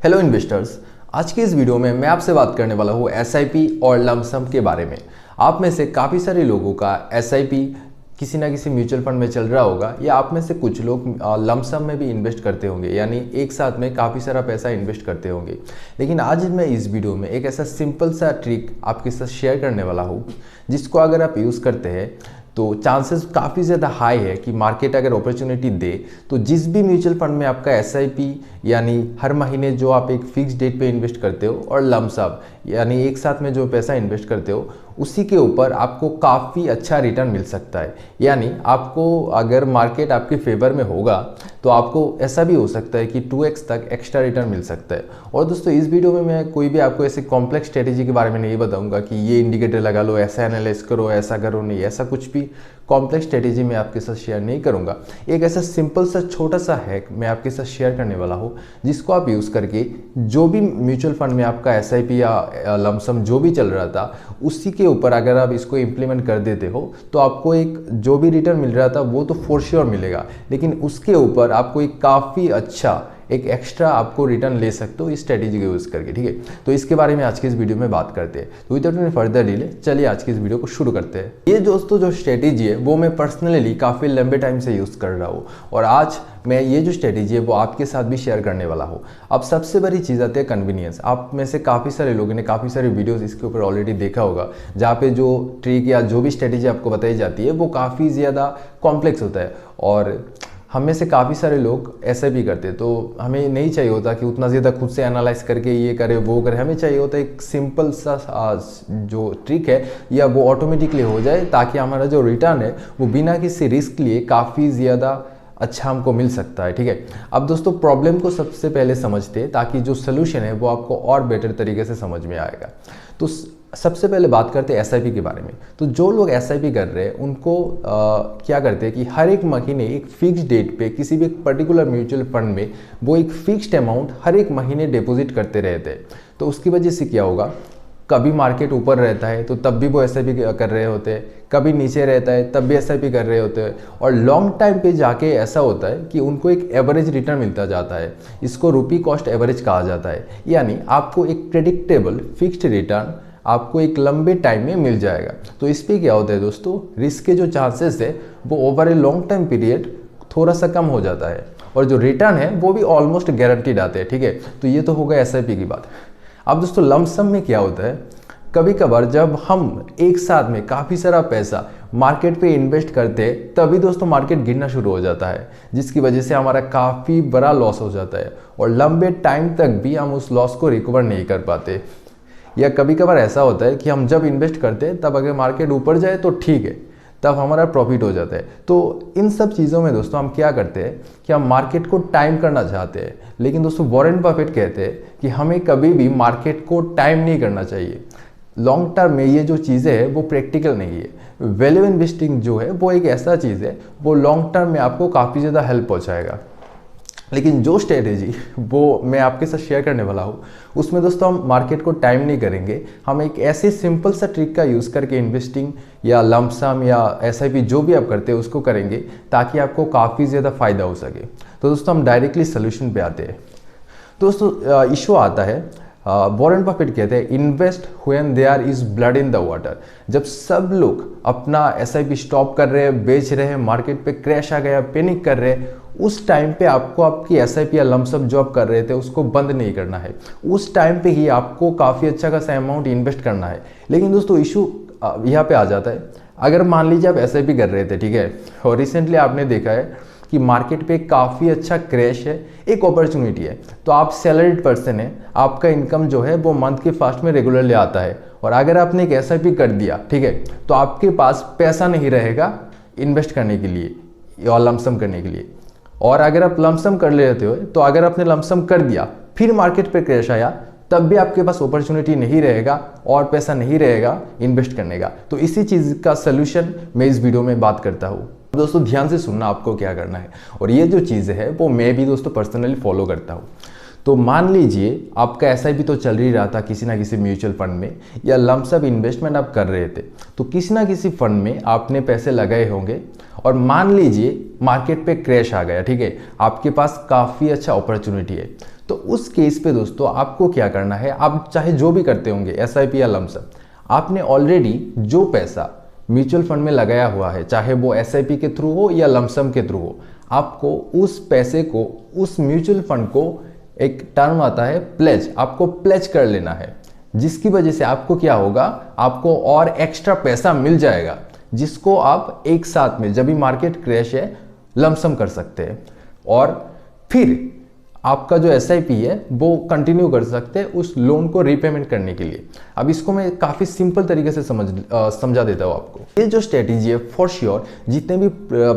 Hello investors, आज की इस वीडियो में मैं आपसे बात करने वाला हूँ एसआईपी और लमसम के बारे में। आप में से काफ़ी सारे लोगों का एसआईपी किसी ना किसी म्यूचुअल फंड में चल रहा होगा, या आप में से कुछ लोग लमसम में भी इन्वेस्ट करते होंगे, यानी एक साथ में काफ़ी सारा पैसा इन्वेस्ट करते होंगे। लेकिन आज मैं इस वीडियो में एक ऐसा सिंपल सा ट्रिक आपके साथ शेयर करने वाला हूँ जिसको अगर आप यूज़ करते हैं तो चांसेस काफ़ी ज़्यादा हाई है कि मार्केट अगर अपॉर्चुनिटी दे तो जिस भी म्यूचुअल फंड में आपका एसआईपी यानी हर महीने जो आप एक फिक्स डेट पे इन्वेस्ट करते हो और लमसम यानी एक साथ में जो पैसा इन्वेस्ट करते हो उसी के ऊपर आपको काफ़ी अच्छा रिटर्न मिल सकता है। यानी आपको अगर मार्केट आपके फेवर में होगा तो आपको ऐसा भी हो सकता है कि 2x तक एक्स्ट्रा रिटर्न मिल सकता है। और दोस्तों, इस वीडियो में मैं कोई भी आपको ऐसे कॉम्प्लेक्स स्ट्रेटेजी के बारे में नहीं बताऊंगा कि ये इंडिकेटर लगा लो, ऐसा एनालाइज करो, ऐसा करो, नहीं, ऐसा कुछ भी कॉम्प्लेक्स स्ट्रेटेजी मैं आपके साथ शेयर नहीं करूंगा। एक ऐसा सिंपल सा छोटा सा हैक मैं आपके साथ शेयर करने वाला हूँ जिसको आप यूज़ करके जो भी म्यूचुअल फंड में आपका एसआईपी या लमसम जो भी चल रहा था उसी के ऊपर अगर आप इसको इम्प्लीमेंट कर देते हो तो आपको एक जो भी रिटर्न मिल रहा था वो तो फॉर श्योर मिलेगा, लेकिन उसके ऊपर आपको एक काफ़ी अच्छा एक एक्स्ट्रा आपको रिटर्न ले सकते हो इस स्ट्रेटेजी को यूज़ करके। ठीक है, तो इसके बारे में आज की इस वीडियो में बात करते हैं। तो विदाउट एनी फर्दर डिले चलिए आज की इस वीडियो को शुरू करते हैं। ये दोस्तों जो स्ट्रेटेजी है वो मैं पर्सनली काफ़ी लंबे टाइम से यूज़ कर रहा हूँ और आज मैं ये जो स्ट्रेटेजी है वो आपके साथ भी शेयर करने वाला हूँ। अब सबसे बड़ी चीज़ आती है कन्वीनियंस। आप में से काफ़ी सारे लोगों ने काफ़ी सारे वीडियोस इसके ऊपर ऑलरेडी देखा होगा जहाँ पे जो ट्रिक या जो भी स्ट्रेटेजी आपको बताई जाती है वो काफ़ी ज़्यादा कॉम्प्लेक्स होता है और हम में से काफ़ी सारे लोग ऐसे भी करते हैं। तो हमें नहीं चाहिए होता कि उतना ज़्यादा खुद से एनालाइज करके ये करे वो करे, हमें चाहिए होता है एक सिंपल सा जो ट्रिक है या वो ऑटोमेटिकली हो जाए ताकि हमारा जो रिटर्न है वो बिना किसी रिस्क लिए काफ़ी ज़्यादा अच्छा हमको मिल सकता है। ठीक है, अब दोस्तों प्रॉब्लम को सबसे पहले समझते हैं ताकि जो सोल्यूशन है वो आपको और बेटर तरीके से समझ में आएगा। तो सबसे पहले बात करते हैं एसआईपी के बारे में। तो जो लोग एसआईपी कर रहे हैं उनको क्या करते हैं कि हर एक महीने एक फिक्स डेट पे किसी भी पर्टिकुलर म्यूचुअल फंड में वो एक फिक्स्ड अमाउंट हर एक महीने डिपॉजिट करते रहते हैं। तो उसकी वजह से क्या होगा, कभी मार्केट ऊपर रहता है तो तब भी वो एसआईपी कर रहे होते हैं, कभी नीचे रहता है तब भी एसआईपी कर रहे होते हैं, और लॉन्ग टाइम पे जाके ऐसा होता है कि उनको एक एवरेज रिटर्न मिलता जाता है। इसको रुपी कॉस्ट एवरेज कहा जाता है, यानी आपको एक प्रेडिक्टेबल फिक्स्ड रिटर्न आपको एक लंबे टाइम में मिल जाएगा। तो इस पर क्या होता है दोस्तों, रिस्क के जो चांसेस है वो over a long time period थोड़ा सा कम हो जाता है और जो रिटर्न है वो भी ऑलमोस्ट गारंटीड आते हैं। ठीक है, तो ये तो होगा एसआईपी की बात। अब दोस्तों लमसम में क्या होता है, कभी कभार जब हम एक साथ में काफ़ी सारा पैसा मार्केट पे इन्वेस्ट करते हैं तभी दोस्तों मार्केट गिरना शुरू हो जाता है, जिसकी वजह से हमारा काफ़ी बड़ा लॉस हो जाता है और लंबे टाइम तक भी हम उस लॉस को रिकवर नहीं कर पाते। या कभी कभार ऐसा होता है कि हम जब इन्वेस्ट करते हैं तब अगर मार्केट ऊपर जाए तो ठीक है, तब हमारा प्रॉफिट हो जाता है। तो इन सब चीज़ों में दोस्तों हम क्या करते हैं कि हम मार्केट को टाइम करना चाहते हैं, लेकिन दोस्तों वॉरेन बफेट कहते हैं कि हमें कभी भी मार्केट को टाइम नहीं करना चाहिए। लॉन्ग टर्म में ये जो चीज़ें हैं वो प्रैक्टिकल नहीं है। वैल्यू इन्वेस्टिंग जो है वो एक ऐसा चीज़ है वो लॉन्ग टर्म में आपको काफ़ी ज़्यादा हेल्प पहुँचाएगा। लेकिन जो स्ट्रेटेजी वो मैं आपके साथ शेयर करने वाला हूँ उसमें दोस्तों हम मार्केट को टाइम नहीं करेंगे, हम एक ऐसे सिंपल सा ट्रिक का यूज़ करके इन्वेस्टिंग या लमसम या एसआईपी जो भी आप करते हैं उसको करेंगे ताकि आपको काफ़ी ज़्यादा फायदा हो सके। तो दोस्तों हम डायरेक्टली सोल्यूशन पे आते हैं। दोस्तों इशू आता है, वॉरेन बफेट कहते हैं invest when there is blood in the water. जब सब लोग अपना एसआईपी स्टॉप कर रहे हैं, बेच रहे हैं, मार्केट पे क्रैश आ गया, पैनिक कर रहे हैं, उस टाइम पे आपको आपकी एसआईपी या लमसम जो आप कर रहे थे उसको बंद नहीं करना है। उस टाइम पे ही आपको काफ़ी अच्छा खासा अमाउंट इन्वेस्ट करना है। लेकिन दोस्तों इशू यहाँ पे आ जाता है, अगर मान लीजिए आप एसआईपी कर रहे थे, ठीक है, और रिसेंटली आपने देखा है कि मार्केट पे काफ़ी अच्छा क्रैश है, एक अपॉर्चुनिटी है, तो आप सैलरीड पर्सन है, आपका इनकम जो है वो मंथ के फर्स्ट में रेगुलरली आता है, और अगर आपने एक एसआईपी कर दिया, ठीक है, तो आपके पास पैसा नहीं रहेगा इन्वेस्ट करने के लिए या लमसम करने के लिए। और अगर आप लमसम कर लेते हो तो अगर आपने लमसम कर दिया फिर मार्केट पे क्रैश आया तब भी आपके पास अपॉर्चुनिटी नहीं रहेगा और पैसा नहीं रहेगा इन्वेस्ट करने का। तो इसी चीज़ का सोल्यूशन मैं इस वीडियो में बात करता हूँ। दोस्तों ध्यान से सुनना आपको क्या करना है, और ये जो चीज़ है वो मैं भी दोस्तों पर्सनली फॉलो करता हूँ। तो मान लीजिए आपका एसआईपी तो चल ही रहा था किसी ना किसी म्यूचुअल फंड में, या लमसम इन्वेस्टमेंट आप कर रहे थे, तो किसी ना किसी फंड में आपने पैसे लगाए होंगे और मान लीजिए मार्केट पे क्रैश आ गया, ठीक है, आपके पास काफ़ी अच्छा अपॉर्चुनिटी है, तो उस केस पे दोस्तों आपको क्या करना है, आप चाहे जो भी करते होंगे एसआईपी या लमसम, आपने ऑलरेडी जो पैसा म्यूचुअल फंड में लगाया हुआ है, चाहे वो एसआईपी के थ्रू हो या लमसम के थ्रू हो, आपको उस पैसे को, उस म्यूचुअल फंड को, एक टर्म आता है प्लेज, आपको प्लेज कर लेना है, जिसकी वजह से आपको क्या होगा, आपको और एक्स्ट्रा पैसा मिल जाएगा, जिसको आप एक साथ में जब भी मार्केट क्रैश है लमसम कर सकते हैं और फिर आपका जो एसआईपी है वो कंटिन्यू कर सकते हैं उस लोन को रीपेमेंट करने के लिए। अब इसको मैं काफ़ी सिंपल तरीके से समझा देता हूँ आपको। ये जो स्ट्रेटेजी है फॉर श्योर जितने भी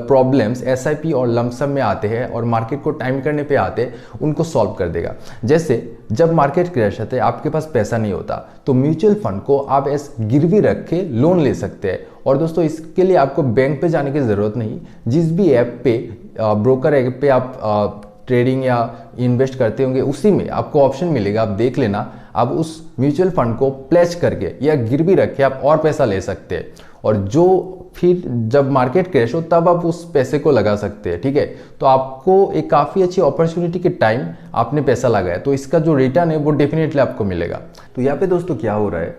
प्रॉब्लम्स एसआईपी और लमसम में आते हैं और मार्केट को टाइम करने पे आते हैं उनको सॉल्व कर देगा। जैसे जब मार्केट क्रैश होता है, आपके पास पैसा नहीं होता, तो म्यूचुअल फंड को आप गिरवी रख के लोन ले सकते हैं। और दोस्तों इसके लिए आपको बैंक पे जाने की ज़रूरत नहीं, जिस भी ऐप पे, ब्रोकर ऐप पे आप ट्रेडिंग या इन्वेस्ट करते होंगे उसी में आपको ऑप्शन मिलेगा, आप देख लेना। आप उस म्यूचुअल फंड को प्लेज करके या गिरवी रख के आप और पैसा ले सकते हैं और जो फिर जब मार्केट क्रैश हो तब आप उस पैसे को लगा सकते हैं, ठीक है। तो आपको एक काफ़ी अच्छी अपॉर्चुनिटी के टाइम आपने पैसा लगाया तो इसका जो रिटर्न है वो डेफिनेटली आपको मिलेगा। तो यहाँ पे दोस्तों क्या हो रहा है,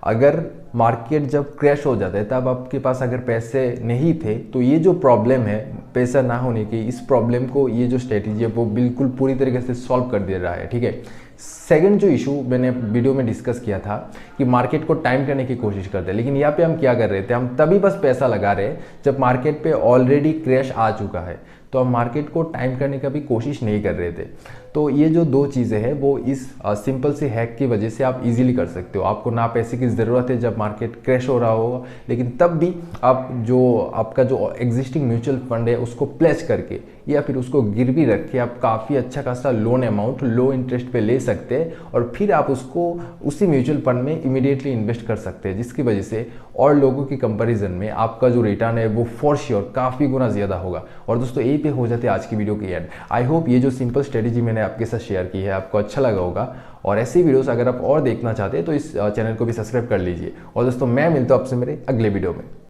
अगर मार्केट जब क्रैश हो जाता है तब आपके पास अगर पैसे नहीं थे तो ये जो प्रॉब्लम है पैसा ना होने की, इस प्रॉब्लम को ये जो स्ट्रेटेजी है वो बिल्कुल पूरी तरीके से सॉल्व कर दे रहा है, ठीक है। सेकंड जो इशू मैंने वीडियो में डिस्कस किया था कि मार्केट को टाइम करने की कोशिश करते हैं, लेकिन यहाँ पे हम क्या कर रहे थे, हम तभी बस पैसा लगा रहे हैं जब मार्केट पे ऑलरेडी क्रैश आ चुका है, तो हम मार्केट को टाइम करने का भी कोशिश नहीं कर रहे थे। तो ये जो दो चीज़ें हैं वो इस सिंपल सी हैक की वजह से आप इजीली कर सकते हो। आपको ना पैसे की ज़रूरत है जब मार्केट क्रैश हो रहा होगा, लेकिन तब भी आप आपका जो एग्जिस्टिंग म्यूचुअल फंड है उसको प्लेज करके या फिर उसको गिरवी रख के आप काफ़ी अच्छा खासा लोन अमाउंट लो इंटरेस्ट पे ले सकते हैं और फिर आप उसको उसी म्यूचुअल फंड में इमीडिएटली इन्वेस्ट कर सकते हैं, जिसकी वजह से और लोगों की कंपैरिजन में आपका जो रिटर्न है वो फॉर श्योर काफ़ी गुना ज़्यादा होगा। और दोस्तों यही पे हो जाते हैं आज की वीडियो की एंड। आई होप ये जो सिंपल स्ट्रेटेजी मैंने आपके साथ शेयर की है आपको अच्छा लगा होगा और ऐसी वीडियोस अगर आप और देखना चाहते हैं तो इस चैनल को भी सब्सक्राइब कर लीजिए। और दोस्तों मैं मिलता हूं आपसे मेरे अगले वीडियो में।